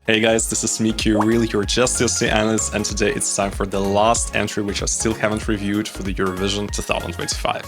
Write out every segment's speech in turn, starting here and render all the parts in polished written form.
Hey guys, this is me, Q, really your Justice analyst, and today it's time for the last entry which I still haven't reviewed for the Eurovision 2025.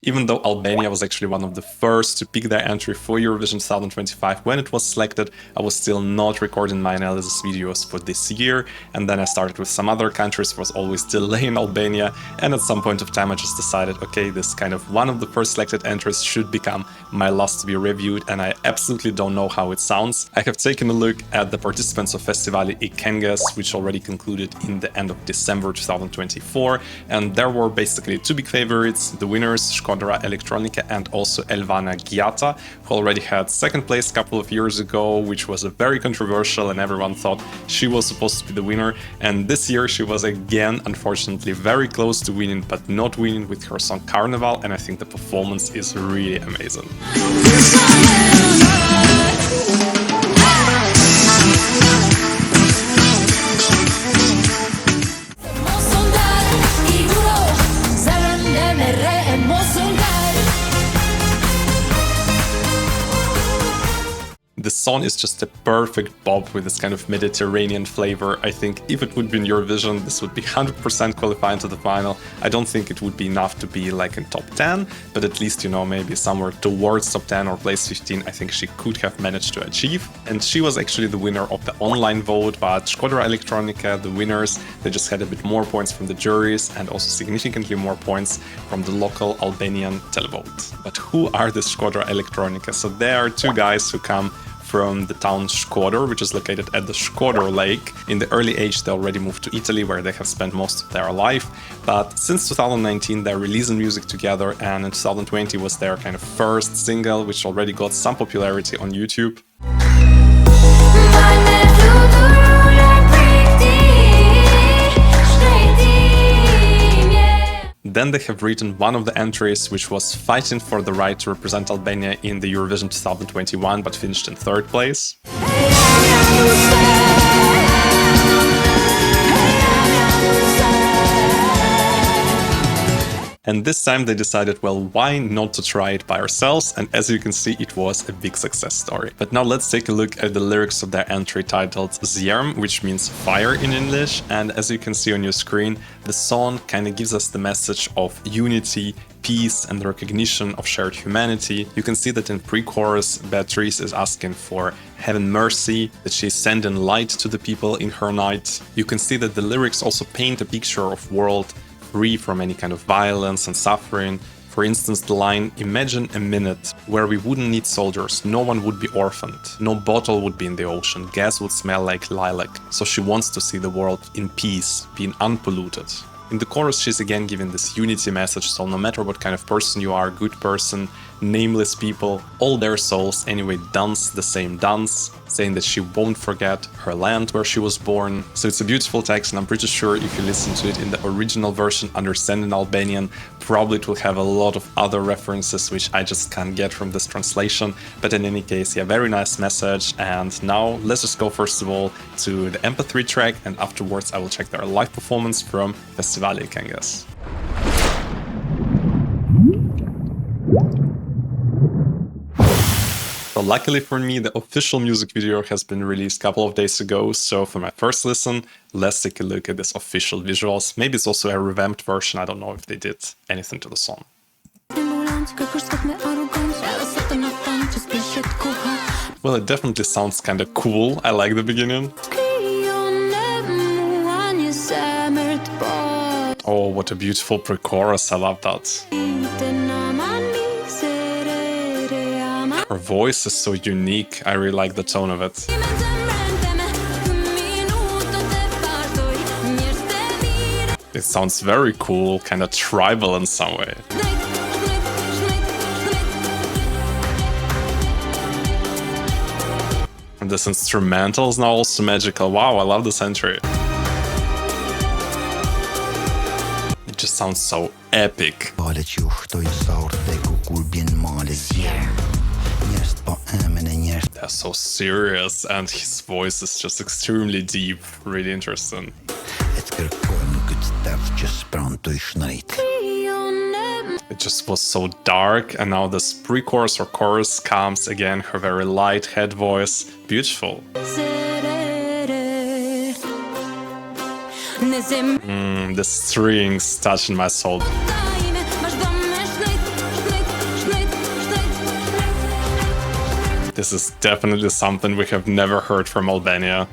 Even though Albania was actually one of the first to pick their entry for Eurovision 2025 when it was selected, I was still not recording my analysis videos for this year, and then I started with some other countries. There was always delay in Albania, and at some point of time I just decided, okay, this kind of one of the first selected entries should become my last to be reviewed, and I absolutely don't know how it sounds. I have taken a look at the participants of Festivali Këngës, which already concluded in the end of December 2024, and there were basically two big favorites, the winners, Shkodra Elektronike and also Elvana Gjata, who already had second place a couple of years ago, which was a very controversial and everyone thought she was supposed to be the winner. And this year she was again, unfortunately, very close to winning, but not winning with her song Carnival, and I think the performance is really amazing. The song is just a perfect bop with this kind of Mediterranean flavor. I think if it would be in Eurovision, this would be 100% qualifying to the final. I don't think it would be enough to be like in top 10, but at least, you know, maybe somewhere towards top 10 or place 15, I think she could have managed to achieve. And she was actually the winner of the online vote, but Shkodra Elektronike, the winners, they just had a bit more points from the juries and also significantly more points from the local Albanian televote. But who are the Shkodra Elektronike? So there are two guys who come from the town Shkodra, which is located at the Shkodra Lake. In the early age, they already moved to Italy, where they have spent most of their life. But since 2019, they're releasing music together, and in 2020 was their kind of first single, which already got some popularity on YouTube. Then they have written one of the entries, which was fighting for the right to represent Albania in the Eurovision 2021, but finished in third place. And this time they decided, well, why not to try it by ourselves? And as you can see, it was a big success story. But now let's take a look at the lyrics of their entry titled Zjerm, which means fire in English. And as you can see on your screen, the song kind of gives us the message of unity, peace, and the recognition of shared humanity. You can see that in pre-chorus, Beatrice is asking for heaven mercy, that she's sending light to the people in her night. You can see that the lyrics also paint a picture of world free from any kind of violence and suffering. For instance, the line, imagine a minute where we wouldn't need soldiers, no one would be orphaned, no bottle would be in the ocean, gas would smell like lilac. So she wants to see the world in peace, being unpolluted. In the chorus, she's again giving this unity message, so no matter what kind of person you are, good person, nameless people, all their souls anyway dance the same dance, saying that she won't forget her land where she was born. So it's a beautiful text, and I'm pretty sure if you listen to it in the original version, understanding Albanian, probably it will have a lot of other references which I just can't get from this translation. But in any case, yeah, very nice message. And now let's just go first of all to the MP3 track, and afterwards I will check their live performance from Festivali Këngës. So luckily for me, the official music video has been released a couple of days ago, so for my first listen, let's take a look at this official visuals. Maybe it's also a revamped version, I don't know if they did anything to the song. Well, it definitely sounds kinda cool, I like the beginning. Oh, what a beautiful pre-chorus, I love that. Her voice is so unique, I really like the tone of it. It sounds very cool, kind of tribal in some way. And this instrumental is now also magical. Wow, I love this entry. It just sounds so epic. They're so serious, and his voice is just extremely deep, really interesting. It just was so dark, and now this pre-chorus or chorus comes again, her very light head voice. Beautiful. The strings touching my soul. This is definitely something we have never heard from Albania.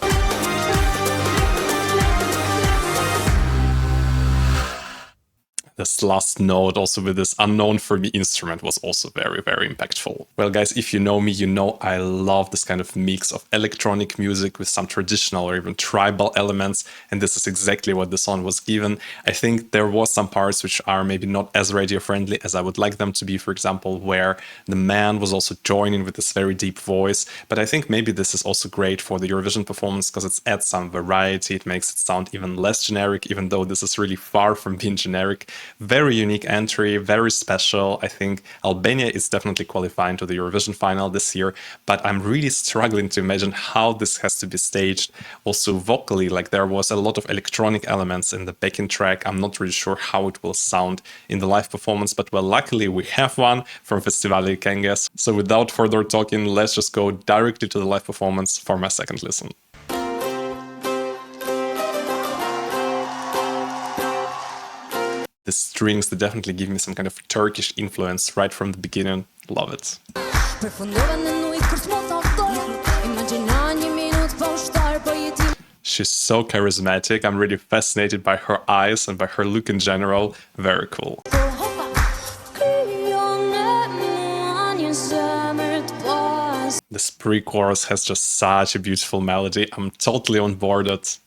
This last note, also with this unknown for me instrument, was also very, very impactful. Well, guys, if you know me, you know I love this kind of mix of electronic music with some traditional or even tribal elements, and this is exactly what the song was given. I think there was some parts which are maybe not as radio-friendly as I would like them to be, for example, where the man was also joining with this very deep voice, but I think maybe this is also great for the Eurovision performance because it adds some variety, it makes it sound even less generic, even though this is really far from being generic. Very unique entry, very special. I think Albania is definitely qualifying to the Eurovision final this year, but I'm really struggling to imagine how this has to be staged. Also vocally, like there was a lot of electronic elements in the backing track. I'm not really sure how it will sound in the live performance, but well, luckily we have one from Festivali Këngës. So without further talking, let's just go directly to the live performance for my second listen. The strings, they definitely give me some kind of Turkish influence right from the beginning. Love it. She's so charismatic. I'm really fascinated by her eyes and by her look in general. Very cool. This pre-chorus has just such a beautiful melody. I'm totally on board it.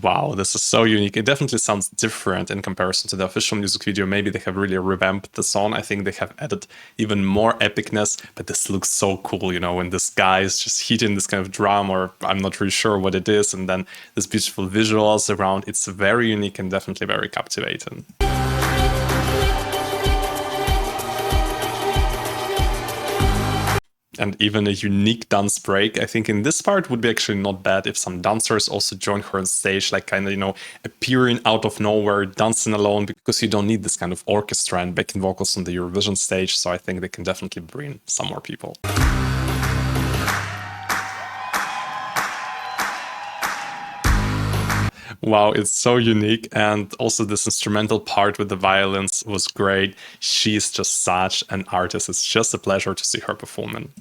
Wow, this is so unique. It definitely sounds different in comparison to the official music video. Maybe they have really revamped the song. I think they have added even more epicness, but this looks so cool, you know, when this guy is just hitting this kind of drum, or I'm not really sure what it is, and then this beautiful visuals around. It's very unique and definitely very captivating. And even a unique dance break. I think in this part would be actually not bad if some dancers also join her on stage, like kind of, you know, appearing out of nowhere, dancing alone, because you don't need this kind of orchestra and backing vocals on the Eurovision stage. So I think they can definitely bring some more people. Wow, it's so unique, and also this instrumental part with the violins was great. She's just such an artist. It's just a pleasure to see her performing.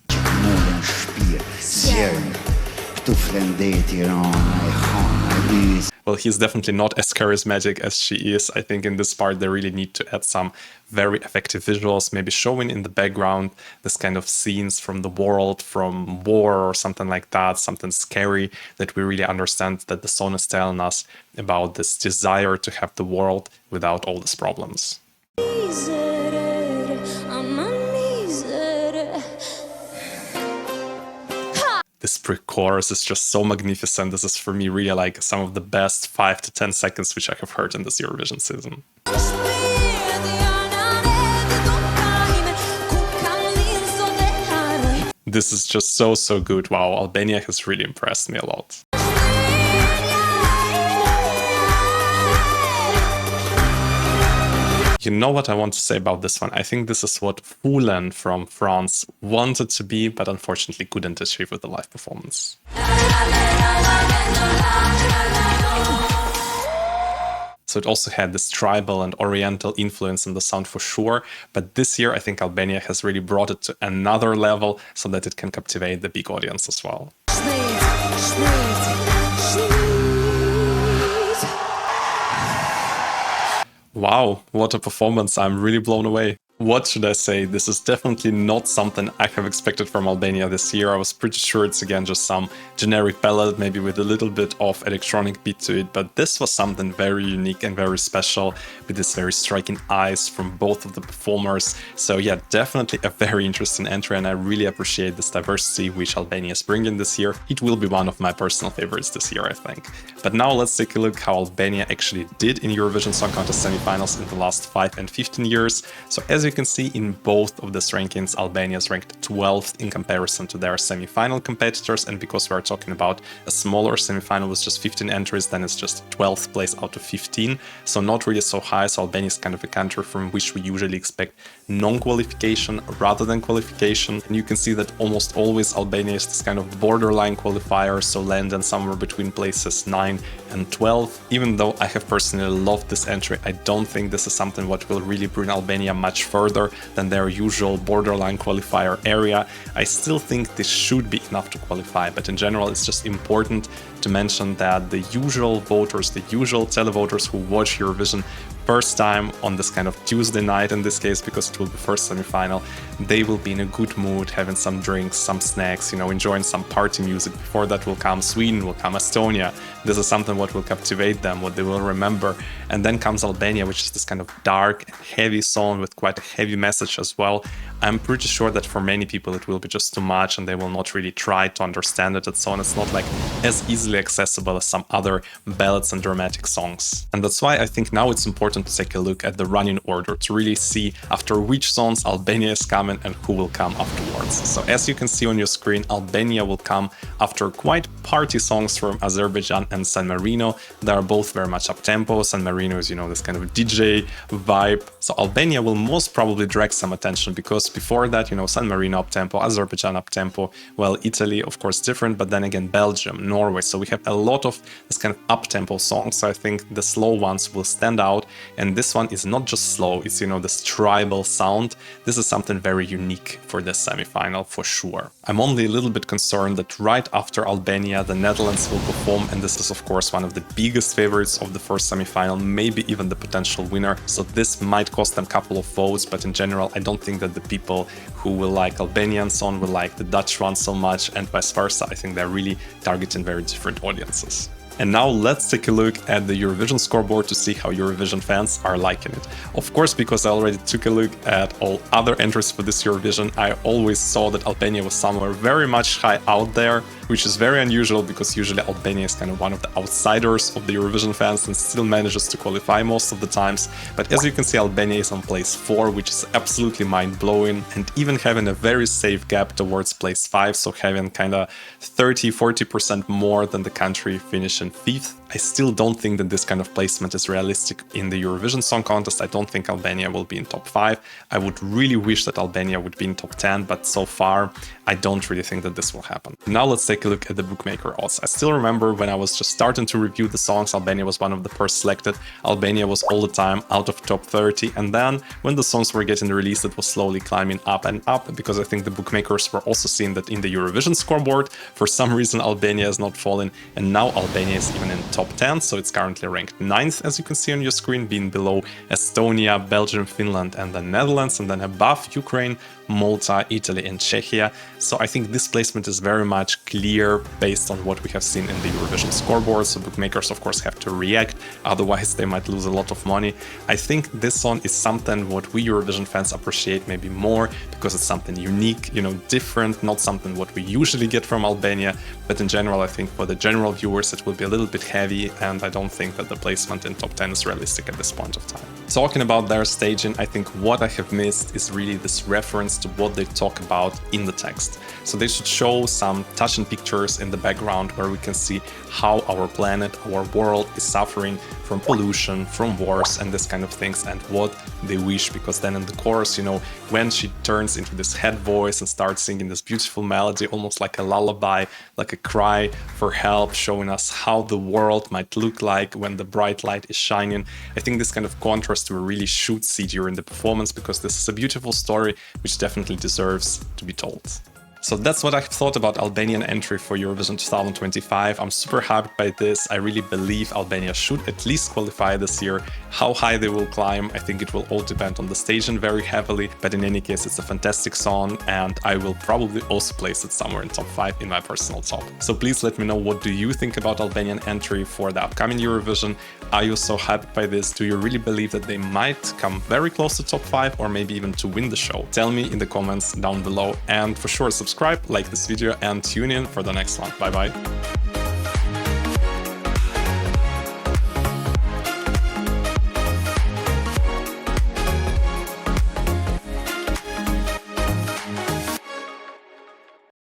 Well, he's definitely not as charismatic as she is. I think in this part they really need to add some very effective visuals, maybe showing in the background this kind of scenes from the world, from war or something like that, something scary that we really understand that the song is telling us about this desire to have the world without all these problems. This pre-chorus is just so magnificent. This is for me really like some of the best 5 to 10 seconds which I have heard in this Eurovision season. This is just so good. Wow, Albania has really impressed me a lot. You know what I want to say about this one? I think this is what Foulen from France wanted to be, but unfortunately couldn't achieve with the live performance. So it also had this tribal and oriental influence in the sound for sure, but this year I think Albania has really brought it to another level so that it can captivate the big audience as well. Wow, what a performance. I'm really blown away. What should I say? This is definitely not something I have expected from Albania this year. I was pretty sure it's again just some generic ballad, maybe with a little bit of electronic beat to it, but this was something very unique and very special with this very striking eyes from both of the performers. So yeah, definitely a very interesting entry, and I really appreciate this diversity which Albania is bringing this year. It will be one of my personal favorites this year, I think. But now let's take a look how Albania actually did in Eurovision Song Contest semifinals in the last 5 and 15 years. So as you you can see in both of these rankings, Albania is ranked 12th in comparison to their semi-final competitors, and because we are talking about a smaller semi-final with just 15 entries, then it's just 12th place out of 15, so not really so high. So Albania is kind of a country from which we usually expect non-qualification rather than qualification, and you can see that almost always Albania is this kind of borderline qualifier, so landing somewhere between places 9 and 12. Even though I have personally loved this entry, I don't think this is something what will really bring Albania much further than their usual borderline qualifier area. I still think this should be enough to qualify, but in general it's just important to mention that the usual voters, the usual televoters who watch Eurovision first time on this kind of Tuesday night in this case, because it will be first semi-final, they will be in a good mood, having some drinks, some snacks, you know, enjoying some party music. Before that will come Sweden, will come Estonia. This is something what will captivate them, what they will remember. And then comes Albania, which is this kind of dark, heavy song with quite a heavy message as well. I'm pretty sure that for many people it will be just too much and they will not really try to understand it and so on. It's not like as easily accessible as some other ballads and dramatic songs. And that's why I think now it's important to take a look at the running order to really see after which songs Albania is coming and who will come afterwards. So as you can see on your screen, Albania will come after quite party songs from Azerbaijan and San Marino. They are both very much up-tempo. San Marino is, you know, this kind of DJ vibe. So Albania will most probably drag some attention because before that, you know, San Marino up-tempo, Azerbaijan up-tempo, well, Italy, of course, different, but then again, Belgium, Norway. So we have a lot of this kind of up-tempo songs. So I think the slow ones will stand out. And this one is not just slow, it's, you know, this tribal sound. This is something very unique for this semi-final for sure. I'm only a little bit concerned that right after Albania, the Netherlands will perform, and this is of course one of the biggest favorites of the first semi-final, maybe even the potential winner. So this might cost them a couple of votes, but in general, I don't think that the people who will like Albanian song will like the Dutch one so much, and vice versa. I think they're really targeting very different audiences. And now let's take a look at the Eurovision scoreboard to see how Eurovision fans are liking it. Of course, because I already took a look at all other entries for this Eurovision, I always saw that Albania was somewhere very much high out there, which is very unusual because usually Albania is kind of one of the outsiders of the Eurovision fans and still manages to qualify most of the times. But as you can see, Albania is on place 4, which is absolutely mind-blowing, and even having a very safe gap towards place 5, so having kind of 30-40% more than the country finishing 5th. I still don't think that this kind of placement is realistic in the Eurovision Song Contest. I don't think Albania will be in top 5. I would really wish that Albania would be in top 10, but so far I don't really think that this will happen. Now let's take a look at the bookmaker odds. I still remember when I was just starting to review the songs, Albania was one of the first selected. Albania was all the time out of top 30, and then when the songs were getting released, it was slowly climbing up and up, because I think the bookmakers were also seeing that in the Eurovision scoreboard, for some reason Albania is not falling, and now Albania is even in top 10, so it's currently ranked 9th, as you can see on your screen, being below Estonia, Belgium, Finland, and the Netherlands, and then above Ukraine, Malta, Italy, and Czechia. So I think this placement is very much clear based on what we have seen in the Eurovision scoreboard. So bookmakers, of course, have to react, otherwise they might lose a lot of money. I think this song is something what we Eurovision fans appreciate maybe more, because it's something unique, you know, different, not something what we usually get from Albania. But in general, I think for the general viewers, it will be a little bit heavy, and I don't think that the placement in top 10 is realistic at this point of time. Talking about their staging, I think what I have missed is really this reference to what they talk about in the text. So they should show some touching pictures in the background where we can see how our planet, our world is suffering from pollution, from wars and this kind of things, and what they wish, because then in the chorus, you know, when she turns into this head voice and starts singing this beautiful melody, almost like a lullaby, like a cry for help, showing us how the world might look like when the bright light is shining. I think this kind of contrast we really should see during the performance, because this is a beautiful story which definitely deserves to be told. So that's what I thought about Albanian entry for Eurovision 2025. I'm super happy by this. I really believe Albania should at least qualify this year. How high they will climb, I think it will all depend on the staging very heavily. But in any case, it's a fantastic song, and I will probably also place it somewhere in top 5 in my personal top. So please let me know, what do you think about Albanian entry for the upcoming Eurovision? Are you so happy by this? Do you really believe that they might come very close to top 5 or maybe even to win the show? Tell me in the comments down below, and for sure subscribe, like this video, and tune in for the next one. Bye bye.